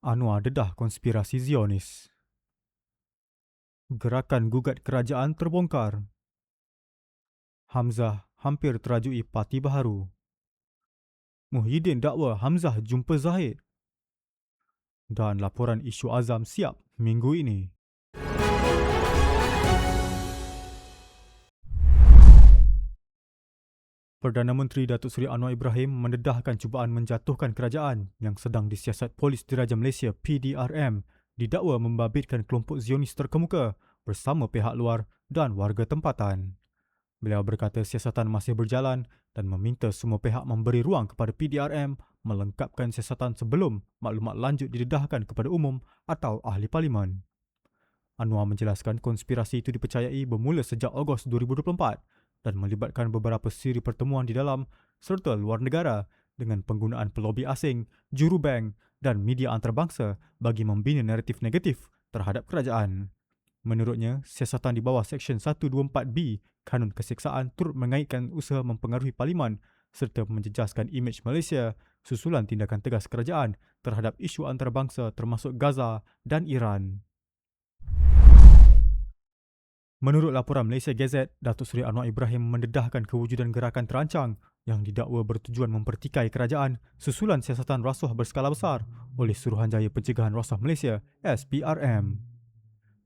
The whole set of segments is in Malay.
Anwar dedah konspirasi Zionis. Gerakan gugat kerajaan terbongkar. Hamzah hampir terajui parti baharu. Muhyiddin dakwa Hamzah jumpa Zahid. Dan laporan isu Azam siap minggu ini. Perdana Menteri Datuk Seri Anwar Ibrahim mendedahkan cubaan menjatuhkan kerajaan yang sedang disiasat Polis Diraja Malaysia PDRM didakwa membabitkan kelompok Zionis terkemuka bersama pihak luar dan warga tempatan. Beliau berkata siasatan masih berjalan dan meminta semua pihak memberi ruang kepada PDRM melengkapkan siasatan sebelum maklumat lanjut didedahkan kepada umum atau ahli parlimen. Anwar menjelaskan konspirasi itu dipercayai bermula sejak Ogos 2024 dan melibatkan beberapa siri pertemuan di dalam serta luar negara dengan penggunaan pelobi asing, jurubank dan media antarabangsa bagi membina naratif negatif terhadap kerajaan. Menurutnya, siasatan di bawah Seksyen 124B Kanun Keseksaan turut mengaitkan usaha mempengaruhi parlimen serta menjejaskan imej Malaysia susulan tindakan tegas kerajaan terhadap isu antarabangsa termasuk Gaza dan Iran. Menurut laporan Malaysia Gazette, Datuk Seri Anwar Ibrahim mendedahkan kewujudan gerakan terancang yang didakwa bertujuan mempertikai kerajaan susulan siasatan rasuah berskala besar oleh Suruhanjaya Pencegahan Rasuah Malaysia SPRM.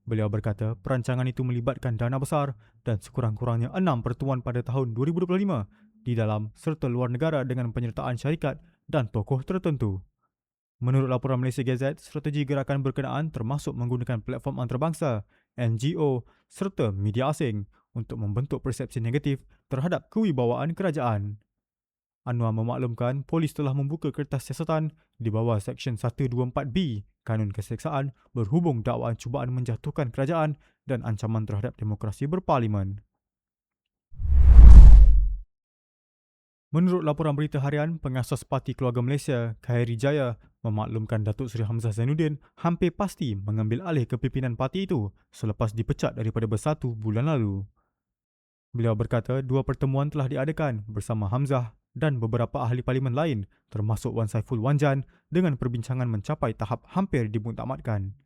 Beliau berkata perancangan itu melibatkan dana besar dan sekurang-kurangnya 6 pertemuan pada tahun 2025 di dalam serta luar negara dengan penyertaan syarikat dan tokoh tertentu. Menurut laporan Malaysia Gazette, strategi gerakan berkenaan termasuk menggunakan platform antarabangsa, NGO serta media asing untuk membentuk persepsi negatif terhadap kewibawaan kerajaan. Anwar memaklumkan polis telah membuka kertas siasatan di bawah Seksyen 124B Kanun Keseksaan berhubung dakwaan cubaan menjatuhkan kerajaan dan ancaman terhadap demokrasi berparlimen. Menurut laporan berita harian, pengasas Parti Keluarga Malaysia, Khairi Jaya, memaklumkan Datuk Seri Hamzah Zainuddin hampir pasti mengambil alih kepimpinan parti itu selepas dipecat daripada Bersatu bulan lalu. Beliau berkata dua pertemuan telah diadakan bersama Hamzah dan beberapa ahli parlimen lain termasuk Wan Saiful Wanjan dengan perbincangan mencapai tahap hampir dimuktamadkan.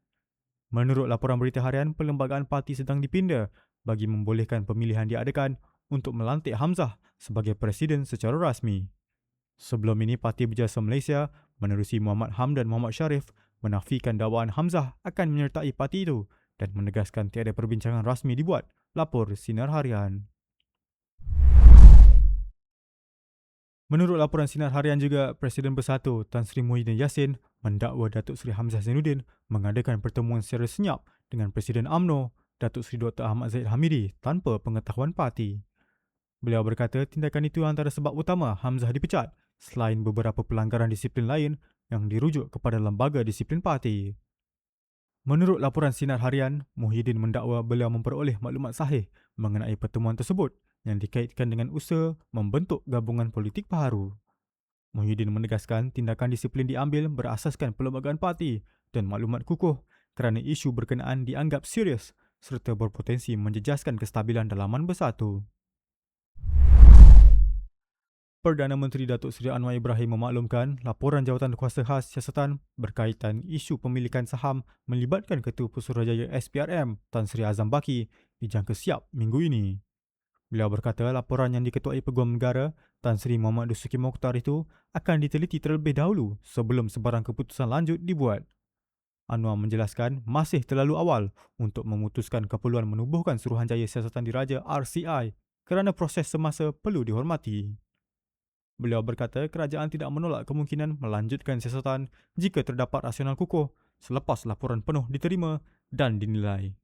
Menurut laporan berita harian, perlembagaan parti sedang dipinda bagi membolehkan pemilihan diadakan untuk melantik Hamzah sebagai presiden secara rasmi. Sebelum ini, Parti Berjaya Malaysia menerusi Muhammad Ham dan Muhammad Sharif menafikan dakwaan Hamzah akan menyertai parti itu dan menegaskan tiada perbincangan rasmi dibuat, lapor Sinar Harian. Menurut laporan Sinar Harian juga, Presiden Bersatu Tan Sri Muhyiddin Yassin mendakwa Datuk Seri Hamzah Zainuddin mengadakan pertemuan secara senyap dengan Presiden UMNO, Datuk Seri Dr. Ahmad Zahid Hamidi tanpa pengetahuan parti. Beliau berkata tindakan itu antara sebab utama Hamzah dipecat selain beberapa pelanggaran disiplin lain yang dirujuk kepada lembaga disiplin parti. Menurut laporan Sinar Harian, Muhyiddin mendakwa beliau memperoleh maklumat sahih mengenai pertemuan tersebut yang dikaitkan dengan usaha membentuk gabungan politik baharu. Muhyiddin menegaskan tindakan disiplin diambil berasaskan perlembagaan parti dan maklumat kukuh kerana isu berkenaan dianggap serius serta berpotensi menjejaskan kestabilan dalaman Bersatu. Perdana Menteri Datuk Seri Anwar Ibrahim memaklumkan laporan Jawatan Kuasa Khas Siasatan berkaitan isu pemilikan saham melibatkan Ketua Pesuruhjaya SPRM Tan Sri Azam Baki dijangka siap minggu ini. Beliau berkata laporan yang diketuai Peguam Negara Tan Sri Muhammad Dusuki Mokhtar itu akan diteliti terlebih dahulu sebelum sebarang keputusan lanjut dibuat. Anwar menjelaskan masih terlalu awal untuk memutuskan keperluan menubuhkan Suruhanjaya Siasatan Diraja RCI kerana proses semasa perlu dihormati. Beliau berkata kerajaan tidak menolak kemungkinan melanjutkan siasatan jika terdapat rasional kukuh selepas laporan penuh diterima dan dinilai.